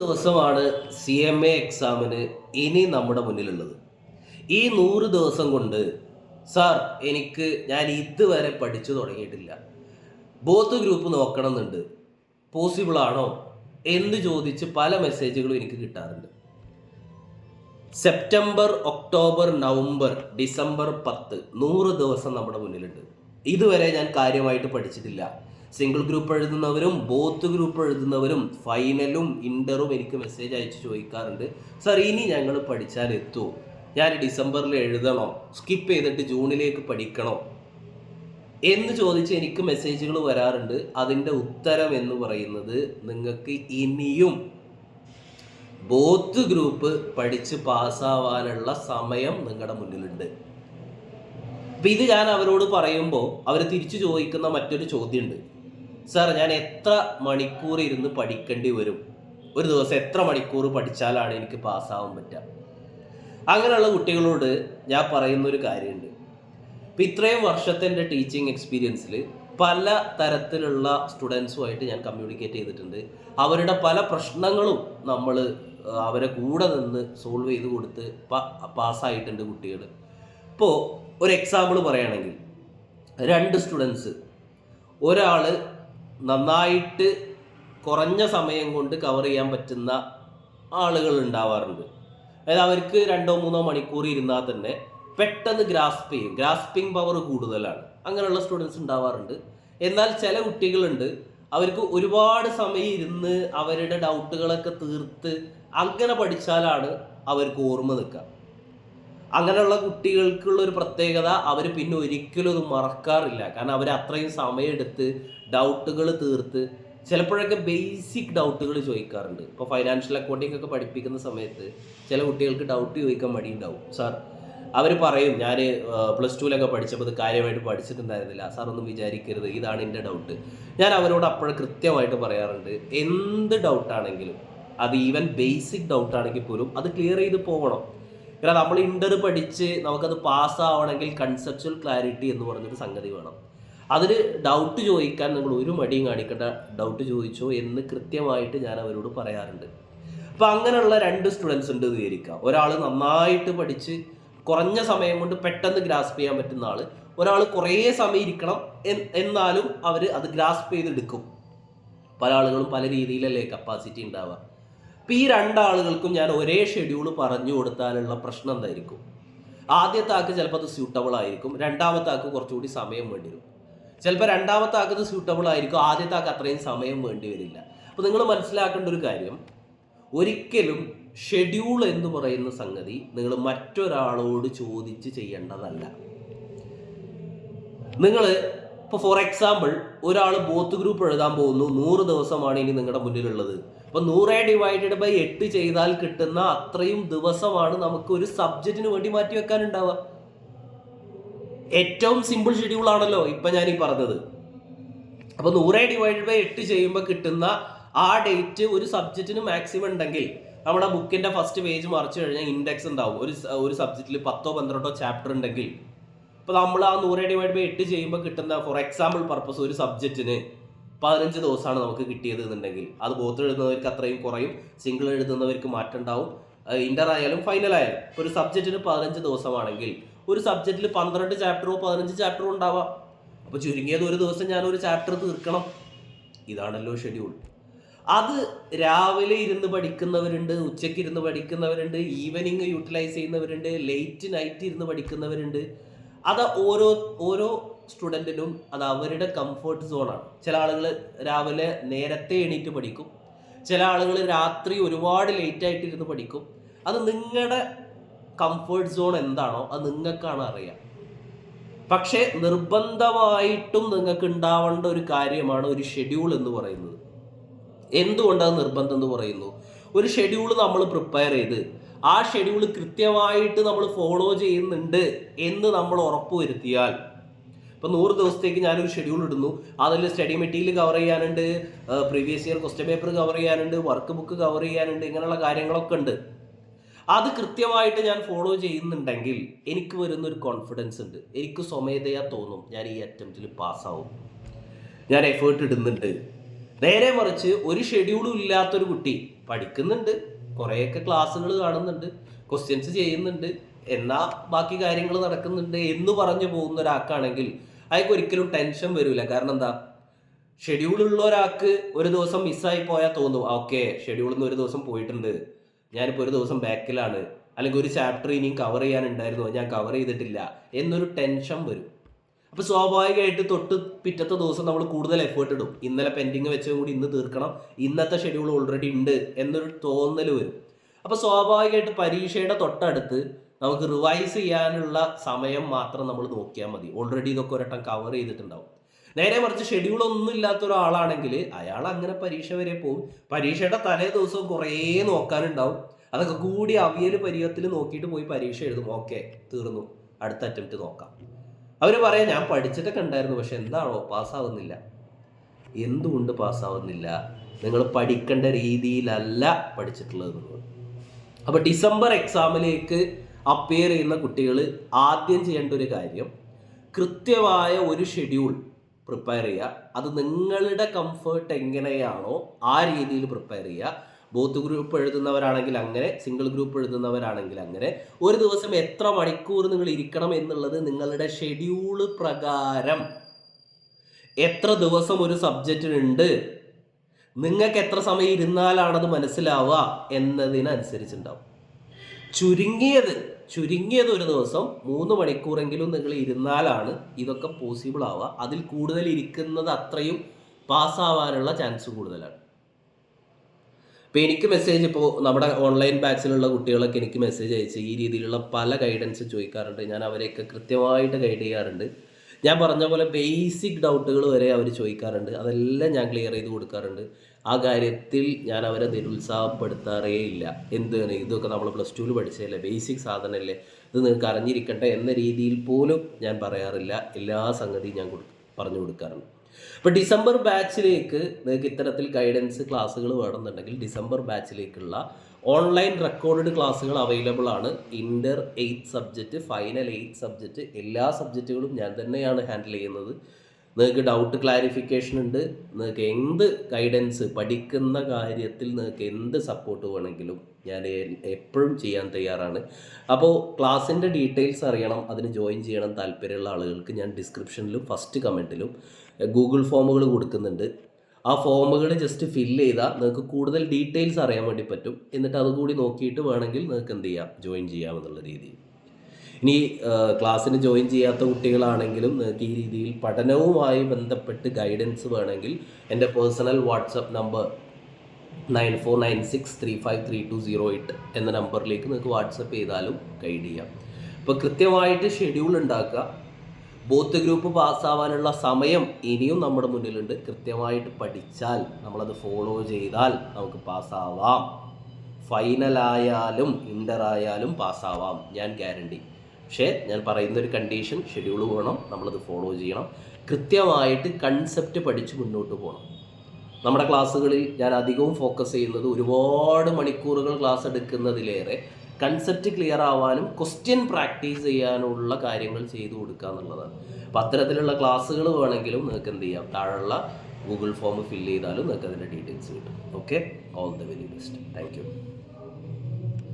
ദിവസമാണ് CMA എക്സാമിന് ഇനി നമ്മുടെ മുന്നിലുള്ളത്. ഈ 100 ദിവസം കൊണ്ട് സാർ ഞാൻ ഇതുവരെ പഠിച്ചു തുടങ്ങിയിട്ടില്ല, ബോത്ത് ഗ്രൂപ്പ് നോക്കണമെന്നുണ്ട്, പോസിബിൾ ആണോ എന്ന് ചോദിച്ച് പല മെസ്സേജുകളും എനിക്ക് കിട്ടാറുണ്ട്. സെപ്റ്റംബർ, ഒക്ടോബർ, നവംബർ, ഡിസംബർ 10 100 ദിവസം നമ്മുടെ മുന്നിലുണ്ട്. ഇതുവരെ ഞാൻ കാര്യമായിട്ട് പഠിച്ചിട്ടില്ല. സിംഗിൾ ഗ്രൂപ്പ് എഴുതുന്നവരും ബോത്ത് ഗ്രൂപ്പ് എഴുതുന്നവരും ഫൈനലും ഇൻ്ററും എനിക്ക് മെസ്സേജ് അയച്ച് ചോദിക്കാറുണ്ട്, സാർ ഇനി ഞങ്ങൾ പഠിച്ചാൽ എത്തുമോ, ഞാൻ ഡിസംബറിൽ എഴുതണോ, സ്കിപ്പ് ചെയ്തിട്ട് ജൂണിലേക്ക് പഠിക്കണോ എന്ന് ചോദിച്ച് എനിക്ക് മെസ്സേജുകൾ വരാറുണ്ട്. അതിൻ്റെ ഉത്തരം എന്ന് പറയുന്നത്, നിങ്ങൾക്ക് ഇനിയും ബോത്ത് ഗ്രൂപ്പ് പഠിച്ച് പാസ്സാവാനുള്ള സമയം നിങ്ങളുടെ മുന്നിലുണ്ട്. അപ്പം ഇത് ഞാൻ അവരോട് പറയുമ്പോൾ അവർ തിരിച്ചു ചോദിക്കുന്ന മറ്റൊരു ചോദ്യമുണ്ട്, സാർ ഞാൻ എത്ര മണിക്കൂർ ഇരുന്ന് പഠിക്കേണ്ടി വരും, ഒരു ദിവസം എത്ര മണിക്കൂർ പഠിച്ചാലാണ് എനിക്ക് പാസ്സാവാൻ പറ്റുക? അങ്ങനെയുള്ള കുട്ടികളോട് ഞാൻ പറയുന്നൊരു കാര്യമുണ്ട്. ഇപ്പം ഇത്രയും വർഷത്തെ എൻ്റെ ടീച്ചിങ് എക്സ്പീരിയൻസിൽ പല തരത്തിലുള്ള സ്റ്റുഡൻസുമായിട്ട് ഞാൻ കമ്മ്യൂണിക്കേറ്റ് ചെയ്തിട്ടുണ്ട്. അവരുടെ പല പ്രശ്നങ്ങളും നമ്മൾ അവരെ കൂടെ നിന്ന് സോൾവ് ചെയ്ത് കൊടുത്ത് പാസ്സായിട്ടുണ്ട് കുട്ടികൾ. ഇപ്പോൾ ഒരു എക്സാമ്പിൾ പറയുകയാണെങ്കിൽ, 2 സ്റ്റുഡൻസ്, ഒരാൾ നന്നായിട്ട് കുറഞ്ഞ സമയം കൊണ്ട് കവർ ചെയ്യാൻ പറ്റുന്ന ആളുകൾ ഉണ്ടാവാറുണ്ട്. അതായത് അവർക്ക് 2-3 മണിക്കൂർ ഇരുന്നാൽ തന്നെ പെട്ടെന്ന് ഗ്രാസ്പിംഗ് പവർ കൂടുതലാണ്. അങ്ങനെയുള്ള സ്റ്റുഡൻസ് ഉണ്ടാവാറുണ്ട്. എന്നാൽ ചില കുട്ടികളുണ്ട്, അവർക്ക് ഒരുപാട് സമയം ഇരുന്ന് അവരുടെ ഡൗട്ടുകളൊക്കെ തീർത്ത് അങ്ങനെ പഠിച്ചാലാണ് അവർക്ക് ഓർമ്മ നിൽക്കുക. അങ്ങനെയുള്ള കുട്ടികൾക്കുള്ളൊരു പ്രത്യേകത, അവർ പിന്നെ ഒരിക്കലും അത് മറക്കാറില്ല. കാരണം അവർ അത്രയും സമയമെടുത്ത് ഡൗട്ടുകൾ തീർത്ത്, ചിലപ്പോഴൊക്കെ ബേസിക് ഡൗട്ടുകൾ ചോദിക്കാറുണ്ട്. ഇപ്പോൾ ഫൈനാൻഷ്യൽ അക്കൗണ്ടിങ് ഒക്കെ പഠിപ്പിക്കുന്ന സമയത്ത് ചില കുട്ടികൾക്ക് ഡൗട്ട് ചോദിക്കാൻ മടിയുണ്ടാവും. സാർ അവർ പറയും, ഞാൻ +2 പഠിച്ചപ്പോൾ ഇത് കാര്യമായിട്ട് പഠിച്ചിട്ടുണ്ടായിരുന്നില്ല, സാർ ഒന്നും വിചാരിക്കരുത്, ഇതാണ് എൻ്റെ ഡൗട്ട്. ഞാൻ അവരോട് അപ്പോഴും കൃത്യമായിട്ട് പറയാറുണ്ട്, എന്ത് ഡൗട്ടാണെങ്കിലും, അത് ഈവൻ ബേസിക് ഡൗട്ടാണെങ്കിൽ പോലും അത് ക്ലിയർ ചെയ്ത് പോകണം. കാരണം നമ്മൾ ഇൻ്റർ പഠിച്ച് നമുക്കത് പാസ്സാവണമെങ്കിൽ കൺസെപ്ച്വൽ ക്ലാരിറ്റി എന്ന് പറഞ്ഞൊരു സംഗതി വേണം. അതിന് ഡൗട്ട് ചോദിക്കാൻ നിങ്ങൾ ഒരു മടിയും കാണിക്കേണ്ട, ഡൗട്ട് ചോദിച്ചോ എന്ന് കൃത്യമായിട്ട് ഞാൻ അവരോട് പറയാറുണ്ട്. അപ്പോൾ അങ്ങനെയുള്ള 2 സ്റ്റുഡൻസ് ഉണ്ട് എന്ന് വിചാരിക്കാം. ഒരാൾ നന്നായിട്ട് പഠിച്ച് കുറഞ്ഞ സമയം കൊണ്ട് പെട്ടെന്ന് ഗ്രാസ്പ് ചെയ്യാൻ പറ്റുന്ന ആൾ, ഒരാൾ കുറേ സമയം ഇരിക്കണം എന്നാലും അവർ അത് ഗ്രാസ്പ് ചെയ്തെടുക്കും. പല ആളുകളും പല രീതിയിലല്ലേ കപ്പാസിറ്റി ഉണ്ടാവുക. അപ്പോൾ ഈ 2 ആളുകൾക്കും ഞാൻ ഒരേ ഷെഡ്യൂൾ പറഞ്ഞു കൊടുത്താലുള്ള പ്രശ്നം എന്തായിരിക്കും? ആദ്യത്തെ ആൾക്ക് ചിലപ്പോൾ അത് സ്യൂട്ടബിൾ ആയിരിക്കും, രണ്ടാമത്തെ ആൾക്ക് കുറച്ചുകൂടി സമയം വേണ്ടി വരും. ചിലപ്പോൾ രണ്ടാമത്തെ ആൾക്ക് അത് സ്യൂട്ടബിൾ ആയിരിക്കും, ആദ്യത്തെ ആൾക്ക് അത്രയും സമയം വേണ്ടി വരില്ല. അപ്പോൾ നിങ്ങൾ മനസ്സിലാക്കേണ്ട ഒരു കാര്യം, ഒരിക്കലും ഷെഡ്യൂൾ എന്ന് പറയുന്ന സംഗതി നിങ്ങൾ മറ്റൊരാളോട് ചോദിച്ച് ചെയ്യേണ്ടതല്ല. നിങ്ങൾ ഇപ്പോൾ ഫോർ എക്സാമ്പിൾ, ഒരാൾ ബോത്ത് ഗ്രൂപ്പ് എഴുതാൻ പോകുന്നു, 100 ദിവസമാണ് ഇനി നിങ്ങളുടെ മുന്നിലുള്ളത്. അപ്പോൾ 100/8 ചെയ്താൽ കിട്ടുന്ന അത്രയും ദിവസമാണ് നമുക്ക് ഒരു സബ്ജക്റ്റിന് വേണ്ടി മാറ്റി വെക്കാനുണ്ടാവുക. ഏറ്റവും സിമ്പിൾ ഷെഡ്യൂൾ ആണല്ലോ ഇപ്പം ഞാൻ ഈ പറഞ്ഞത്. അപ്പോൾ 100/8 ചെയ്യുമ്പോൾ കിട്ടുന്ന ആ ഡേറ്റ് ഒരു സബ്ജക്റ്റിന് മാക്സിമം ഉണ്ടെങ്കിൽ, നമ്മുടെ ബുക്കിൻ്റെ ഫസ്റ്റ് പേജ് മറിച്ച് കഴിഞ്ഞാൽ ഇൻഡെക്സ് ഉണ്ടാവും. ഒരു സബ്ജക്റ്റിൽ 10-12 ചാപ്റ്റർ ഉണ്ടെങ്കിൽ, ഇപ്പോൾ നമ്മൾ ആ 100/8 ചെയ്യുമ്പോൾ കിട്ടുന്ന, ഫോർ എക്സാമ്പിൾ പർപ്പസ്, ഒരു സബ്ജക്റ്റിന് 15 ദിവസമാണ് നമുക്ക് കിട്ടിയത് എന്നുണ്ടെങ്കിൽ, അത് ബോത്ത് എഴുതുന്നവർക്ക് അത്രയും കുറയും, സിംഗിൾ എഴുതുന്നവർക്ക് മാറ്റം ഉണ്ടാവും. ഇൻ്റർ ആയാലും ഫൈനൽ ആയാലും ഒരു സബ്ജക്റ്റിന് 15 ദിവസമാണെങ്കിൽ ഒരു സബ്ജക്റ്റിൽ 12 ചാപ്റ്ററോ 15 ചാപ്റ്ററോ ഉണ്ടാവാം. അപ്പോൾ ചുരുങ്ങിയത് ഒരു ദിവസം ഞാനൊരു ചാപ്റ്റർ തീർക്കണം. ഇതാണല്ലോ ഷെഡ്യൂൾ. അത് രാവിലെ ഇരുന്ന് പഠിക്കുന്നവരുണ്ട്, ഉച്ചയ്ക്ക് ഇരുന്ന് പഠിക്കുന്നവരുണ്ട്, ഈവനിങ് യൂട്ടിലൈസ് ചെയ്യുന്നവരുണ്ട്, ലേറ്റ് നൈറ്റ് ഇരുന്ന് പഠിക്കുന്നവരുണ്ട്. അത് ഓരോ സ്റ്റുഡൻറ്റിനും അത് അവരുടെ കംഫർട്ട് സോണാണ്. ചില ആളുകൾ രാവിലെ നേരത്തെ എണീറ്റ് പഠിക്കും, ചില ആളുകൾ രാത്രി ഒരുപാട് ലേറ്റായിട്ട് ഇരുന്ന് പഠിക്കും. അത് നിങ്ങളുടെ കംഫർട്ട് സോൺ എന്താണോ അത് നിങ്ങൾക്കാണ് അറിയാം. പക്ഷേ നിർബന്ധമായിട്ടും നിങ്ങൾക്ക് ഉണ്ടാവേണ്ട ഒരു കാര്യമാണ് ഒരു ഷെഡ്യൂൾ എന്ന് പറയുന്നത്. എന്തുകൊണ്ടത് നിർബന്ധം എന്ന് പറയുന്നു? ഒരു ഷെഡ്യൂൾ നമ്മൾ പ്രിപ്പയർ ചെയ്ത് ആ ഷെഡ്യൂൾ കൃത്യമായിട്ട് നമ്മൾ ഫോളോ ചെയ്യുന്നുണ്ട് എന്ന് നമ്മൾ ഉറപ്പുവരുത്തിയാൽ, ഇപ്പോൾ 100 ദിവസത്തേക്ക് ഞാനൊരു ഷെഡ്യൂൾ ഇടുന്നു, അതിൽ സ്റ്റഡി മെറ്റീരിയൽ കവർ ചെയ്യാനുണ്ട്, previous year question paper cover ചെയ്യാനുണ്ട്, വർക്ക് ബുക്ക് കവർ ചെയ്യാനുണ്ട്, ഇങ്ങനെയുള്ള കാര്യങ്ങളൊക്കെ ഉണ്ട്. അത് കൃത്യമായിട്ട് ഞാൻ ഫോളോ ചെയ്യുന്നുണ്ടെങ്കിൽ എനിക്ക് വരുന്നൊരു കോൺഫിഡൻസ് ഉണ്ട്. എനിക്ക് സ്വമേധയാ തോന്നും, ഞാൻ ഈ അറ്റംപ്റ്റിൽ പാസ്സാവും, ഞാൻ എഫേർട്ട് ഇടുന്നുണ്ട്, നേരെ മറിച്ച് ഒരു ഷെഡ്യൂളും ഇല്ലാത്തൊരു കുട്ടി പഠിക്കുന്നുണ്ട്, കുറേയൊക്കെ ക്ലാസ്സുകൾ കാണുന്നുണ്ട്, ക്വസ്റ്റ്യൻസ് ചെയ്യുന്നുണ്ട്, എന്നാൽ ബാക്കി കാര്യങ്ങൾ നടക്കുന്നുണ്ട് എന്ന് പറഞ്ഞു പോകുന്ന ഒരാൾക്കാണെങ്കിൽ അയാൾക്ക് ഒരിക്കലും ടെൻഷൻ വരില്ല. കാരണം എന്താ, ഷെഡ്യൂൾ ഉള്ള ഒരാൾക്ക് ഒരു ദിവസം മിസ്സായി പോയാൽ തോന്നും, ഓക്കെ ഷെഡ്യൂളിൽ നിന്ന് ഒരു ദിവസം പോയിട്ടുണ്ട്, ഞാനിപ്പോൾ ഒരു ദിവസം ബാക്കിലാണ്, അല്ലെങ്കിൽ ഒരു ചാപ്റ്റർ ഇനിയും കവർ ചെയ്യാനുണ്ടായിരുന്നു, ഞാൻ കവർ ചെയ്തിട്ടില്ല എന്നൊരു ടെൻഷൻ വരും. അപ്പോൾ സ്വാഭാവികമായിട്ട് തൊട്ട് പിറ്റത്തെ ദിവസം നമ്മൾ കൂടുതൽ എഫേർട്ട് ഇടും. ഇന്നലെ പെൻഡിങ് വെച്ചതും കൂടി ഇന്ന് തീർക്കണം, ഇന്നത്തെ ഷെഡ്യൂൾ ഓൾറെഡി ഉണ്ട് എന്നൊരു തോന്നൽ വരും. അപ്പോൾ സ്വാഭാവികമായിട്ട് പരീക്ഷയുടെ തൊട്ടടുത്ത് നമുക്ക് റിവൈസ് ചെയ്യാനുള്ള സമയം മാത്രം നമ്മൾ നോക്കിയാൽ മതി. ഓൾറെഡി ഇതൊക്കെ ഒരട്ടം കവർ ചെയ്തിട്ടുണ്ടാവും. നേരെ മറിച്ച് ഷെഡ്യൂൾ ഒന്നും ഇല്ലാത്ത ഒരാളാണെങ്കിൽ അയാൾ അങ്ങനെ പരീക്ഷ വരെ പോകും. പരീക്ഷയുടെ തലേ ദിവസവും കുറേ നോക്കാനുണ്ടാവും. അതൊക്കെ കൂടി അവിയൽ പരുവത്തിൽ നോക്കിയിട്ട് പോയി പരീക്ഷ എഴുതും. ഓക്കെ, തീർന്നു, അടുത്ത അറ്റംപ്റ്റ് നോക്കാം. അവർ പറയാം ഞാൻ പഠിച്ചിട്ടൊക്കെ ഉണ്ടായിരുന്നു, പക്ഷെ എന്താണോ പാസ്സാവുന്നില്ല. എന്തുകൊണ്ട് പാസ്സാവുന്നില്ല? നിങ്ങൾ പഠിക്കേണ്ട രീതിയിലല്ല പഠിച്ചിട്ടുള്ളത്. അപ്പോൾ ഡിസംബർ എക്സാമിലേക്ക് അപ്പിയർ ചെയ്യുന്ന കുട്ടികൾ ആദ്യം ചെയ്യേണ്ട ഒരു കാര്യം, കൃത്യമായ ഒരു ഷെഡ്യൂൾ പ്രിപ്പയർ ചെയ്യുക. അത് നിങ്ങളുടെ കംഫേർട്ട് എങ്ങനെയാണോ ആ രീതിയിൽ പ്രിപ്പയർ ചെയ്യുക. ബോത്ത് ഗ്രൂപ്പ് എഴുതുന്നവരാണെങ്കിൽ അങ്ങനെ, സിംഗിൾ ഗ്രൂപ്പ് എഴുതുന്നവരാണെങ്കിൽ അങ്ങനെ. ഒരു ദിവസം എത്ര മണിക്കൂർ നിങ്ങൾ ഇരിക്കണം എന്നുള്ളത് നിങ്ങളുടെ ഷെഡ്യൂള് പ്രകാരം, എത്ര ദിവസം ഒരു സബ്ജക്റ്റിനുണ്ട്, നിങ്ങൾക്ക് എത്ര സമയം ഇരുന്നാലാണത് മനസ്സിലാവുക എന്നതിനനുസരിച്ചുണ്ടാവും. ചുരുങ്ങിയത് ഒരു ദിവസം 3 മണിക്കൂറെങ്കിലും നിങ്ങൾ ഇരുന്നാലാണ് ഇതൊക്കെ പോസിബിൾ ആവുക. അതിൽ കൂടുതൽ ഇരിക്കുന്നത് അത്രയും പാസ്സാവാനുള്ള ചാൻസ് കൂടുതലാണ്. ഇപ്പോൾ എനിക്ക് മെസ്സേജ്, ഇപ്പോൾ നമ്മുടെ ഓൺലൈൻ ബാച്ചിലുള്ള കുട്ടികളൊക്കെ എനിക്ക് മെസ്സേജ് അയച്ച് ഈ രീതിയിലുള്ള പല ഗൈഡൻസ് ചോദിക്കാറുണ്ട്. ഞാൻ അവരെയൊക്കെ കൃത്യമായിട്ട് ഗൈഡ് ചെയ്യാറുണ്ട്. ഞാൻ പറഞ്ഞ പോലെ ബേസിക് ഡൗട്ടുകൾ വരെ അവർ ചോദിക്കാറുണ്ട്. അതെല്ലാം ഞാൻ ക്ലിയർ ചെയ്ത് കൊടുക്കാറുണ്ട്. ആ കാര്യത്തിൽ ഞാൻ അവരെ നിരുത്സാഹപ്പെടുത്താറേ ഇല്ല. എന്താണ് ഇതൊക്കെ നമ്മൾ +2 പഠിച്ചതല്ലേ, ബേസിക് സാധനമല്ലേ, ഇത് നിങ്ങൾക്ക് അറിഞ്ഞിരിക്കട്ടെ എന്ന രീതിയിൽ പോലും ഞാൻ പറയാറില്ല. എല്ലാ സംഗതിയും ഞാൻ പറഞ്ഞു കൊടുക്കാറുണ്ട്. അപ്പോൾ ഡിസംബർ ബാച്ചിലേക്ക് നിങ്ങൾക്ക് ഇത്തരത്തിൽ ഗൈഡൻസ് ക്ലാസ്സുകൾ വേണമെന്നുണ്ടെങ്കിൽ ഡിസംബർ ബാച്ചിലേക്കുള്ള ഓൺലൈൻ റെക്കോർഡ് ക്ലാസ്സുകൾ അവൈലബിൾ ആണ്. ഇൻ്റർ 8 സബ്ജക്റ്റ്, ഫൈനൽ 8 സബ്ജക്റ്റ്, എല്ലാ സബ്ജക്റ്റുകളും ഞാൻ തന്നെയാണ് ഹാൻഡിൽ ചെയ്യുന്നത്. നിങ്ങൾക്ക് ഡൗട്ട് ക്ലാരിഫിക്കേഷൻ ഉണ്ട്, നിങ്ങൾക്ക് എന്ത് ഗൈഡൻസ്, പഠിക്കുന്ന കാര്യത്തിൽ നിങ്ങൾക്ക് എന്ത് സപ്പോർട്ട് വേണമെങ്കിലും ഞാൻ എപ്പോഴും ചെയ്യാൻ തയ്യാറാണ്. അപ്പോൾ ക്ലാസ്സിൻ്റെ ഡീറ്റെയിൽസ് അറിയണം, അതിന് ജോയിൻ ചെയ്യണം താല്പര്യമുള്ള ആളുകൾക്ക് ഞാൻ ഡിസ്ക്രിപ്ഷനിലും ഫസ്റ്റ് കമൻറ്റിലും ഗൂഗിൾ ഫോമുകൾ കൊടുക്കുന്നുണ്ട്. ആ ഫോമുകൾ ജസ്റ്റ് ഫില്ല് ചെയ്താൽ നിങ്ങൾക്ക് കൂടുതൽ ഡീറ്റെയിൽസ് അറിയാൻ വേണ്ടി പറ്റും. എന്നിട്ട് അതുകൂടി നോക്കിയിട്ട് വേണമെങ്കിൽ നിങ്ങൾക്ക് എന്ത് ചെയ്യാം, ജോയിൻ ചെയ്യാമെന്നുള്ള രീതിയിൽ. ഇനി ക്ലാസ്സിന് ജോയിൻ ചെയ്യാത്ത കുട്ടികളാണെങ്കിലും നിങ്ങൾക്ക് ഈ രീതിയിൽ പഠനവുമായി ബന്ധപ്പെട്ട് ഗൈഡൻസ് വേണമെങ്കിൽ എൻ്റെ പേഴ്സണൽ വാട്സപ്പ് നമ്പർ 9496353208 എന്ന നമ്പറിലേക്ക് നിങ്ങൾക്ക് വാട്സപ്പ് ചെയ്താലും ഗൈഡ് ചെയ്യാം. അപ്പോൾ കൃത്യമായിട്ട് ഷെഡ്യൂൾ ഉണ്ടാക്കുക. ബോത്ത് ഗ്രൂപ്പ് പാസ്സാവാനുള്ള സമയം ഇനിയും നമ്മുടെ മുന്നിലുണ്ട്. കൃത്യമായിട്ട് പഠിച്ചാൽ, നമ്മളത് ഫോളോ ചെയ്താൽ നമുക്ക് പാസ്സാവാം. ഫൈനലായാലും ഇൻ്ററായാലും പാസ്സാവാം, ഞാൻ ഗ്യാരണ്ടി. പക്ഷേ ഞാൻ പറയുന്നൊരു കണ്ടീഷൻ, ഷെഡ്യൂൾ വേണം, നമ്മളത് ഫോളോ ചെയ്യണം, കൃത്യമായിട്ട് കൺസെപ്റ്റ് പഠിച്ച് മുന്നോട്ട് പോകണം. നമ്മുടെ ക്ലാസ്സുകളിൽ ഞാൻ അധികവും ഫോക്കസ് ചെയ്യുന്നത് ഒരുപാട് മണിക്കൂറുകൾ ക്ലാസ് എടുക്കുന്നതിലേറെ കൺസെപ്റ്റ് ക്ലിയർ ആവാനും ക്വസ്റ്റ്യൻ പ്രാക്ടീസ് ചെയ്യാനുള്ള കാര്യങ്ങൾ ചെയ്തു കൊടുക്കുക എന്നുള്ളതാണ്. അപ്പോൾ അത്തരത്തിലുള്ള ക്ലാസ്സുകൾ വേണമെങ്കിലും നിങ്ങൾക്ക് എന്ത് ചെയ്യാം, താഴെയുള്ള ഗൂഗിൾ ഫോം ഫില്ല് ചെയ്താലും നിങ്ങൾക്ക് അതിൻ്റെ ഡീറ്റെയിൽസ് കിട്ടും. Okay, all the very best. Thank you.